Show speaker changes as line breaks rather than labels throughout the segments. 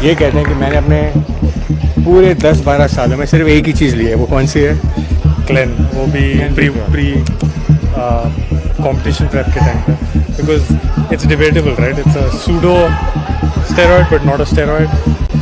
ये कहते हैं कि मैंने अपने पूरे 10-12 सालों में सिर्फ एक ही चीज़ ली है। वो कौन सी है?
क्लेन, वो भी प्री competition prep के टाइम पे, because it's debatable, right? It's a pseudo steroid but not a steroid.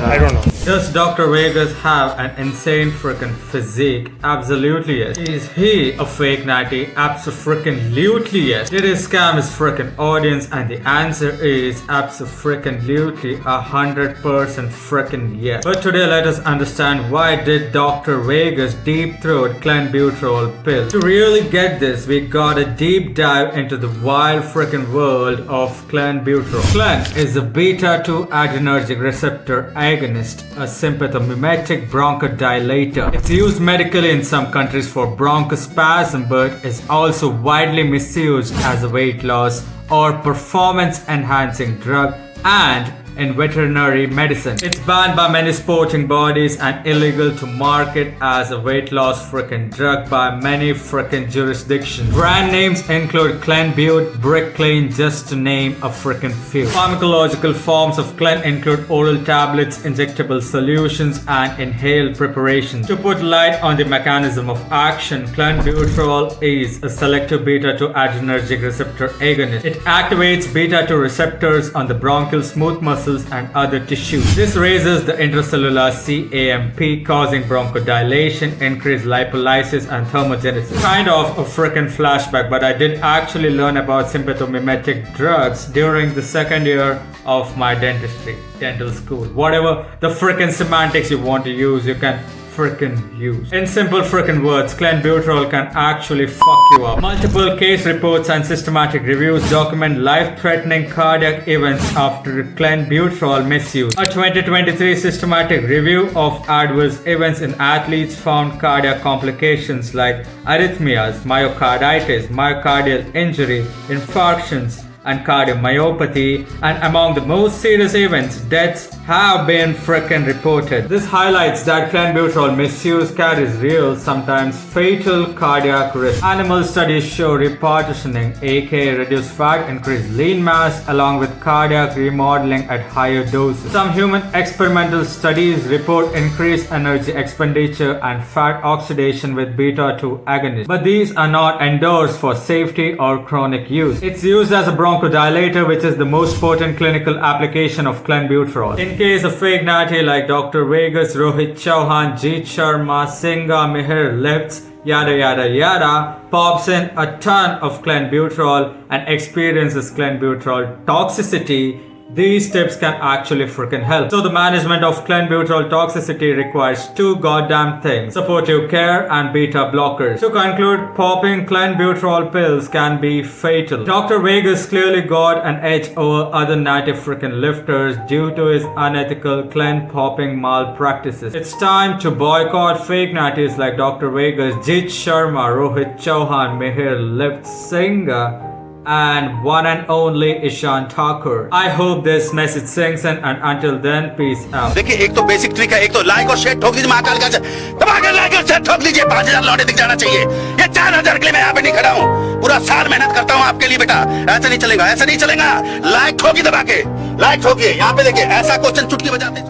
I don't know.
Does Dr. Vegas have an insane freaking physique? Absolutely yes. Is he a fake natty? Abso-freaking-lutely yes. Did he scam his freaking audience? And the answer is abso-freaking-lutely 100% freaking yes. But today let us understand why did Dr. Vegas deep throat clenbuterol pill. To really get this, we got a deep dive into the wild freaking world of clenbuterol. Clen is a beta-2 adrenergic receptor agonist, a sympathomimetic bronchodilator. It's used medically in some countries for bronchospasm, but is also widely misused as a weight loss or performance enhancing drug and in veterinary medicine. It's banned by many sporting bodies and illegal to market as a weight loss freaking drug by many freaking jurisdictions. Brand names include Clenbuterol, Bricklane, just to name a freaking few. Pharmacological forms of Clen include oral tablets, injectable solutions, and inhaled preparations. To put light on the mechanism of action, Clenbuterol is a selective beta-2 adrenergic receptor agonist. It activates beta-2 receptors on the bronchial smooth muscles and other tissues. This raises the intracellular CAMP, causing bronchodilation, increased lipolysis, and thermogenesis. Kind of a freaking flashback, but I did actually learn about sympathomimetic drugs during the second year of my dental school. Whatever the freaking semantics you want to use, you can freaking use. In simple freaking words, clenbuterol can actually fuck you up. Multiple case reports and systematic reviews document life-threatening cardiac events after clenbuterol misuse. A 2023 systematic review of adverse events in athletes found cardiac complications like arrhythmias, myocarditis, myocardial injury, infarctions, and cardiomyopathy, and among the most serious events, deaths have been freaking reported. This highlights that clenbuterol misuse carries real, sometimes fatal cardiac risk. Animal studies show repartitioning, aka reduced fat, increased lean mass, along with cardiac remodeling at higher doses. Some human experimental studies report increased energy expenditure and fat oxidation with beta-2 agonists, but these are not endorsed for safety or chronic use. It's used as a bronchodilator, which is the most potent clinical application of clenbuterol. In case of fake natty like Dr. Vegas, Rohit Chauhan, Jeet Sharma, Singh, Mihir Lifts, yada yada yada, pops in a ton of clenbuterol and experiences clenbuterol toxicity, these tips can actually freaking help. So the management of clenbuterol toxicity requires two goddamn things: supportive care and beta blockers. To conclude, popping clenbuterol pills can be fatal. Dr. Vegas clearly got an edge over other native freaking lifters due to his unethical clen popping malpractices. It's time to boycott fake natties like Dr. Vegas, Jeet Sharma, Rohit Chauhan, Mihir Lift, Singh, and one and only Ishan Thakur. I hope this message sinks in, and until then, peace out.
देखिए, एक तो basic trick है, एक तो like और share ठोक दीजिए, महाकाल का दबाकर लाइक और शेयर ठोक दीजिए। 5000 लौटे दिख जाना चाहिए। ये 4000 के लिए मैं यहाँ पे नहीं खड़ा हूँ, पूरा साल मेहनत करता हूँ आपके लिए बेटा। ऐसा नहीं चलेगा, ऐसा नहीं चलेगा। लाइक ठोकी दबा के, लाइक ठोकिए। यहाँ पे देखिए, ऐसा क्वेश्चन चुटकी बजाते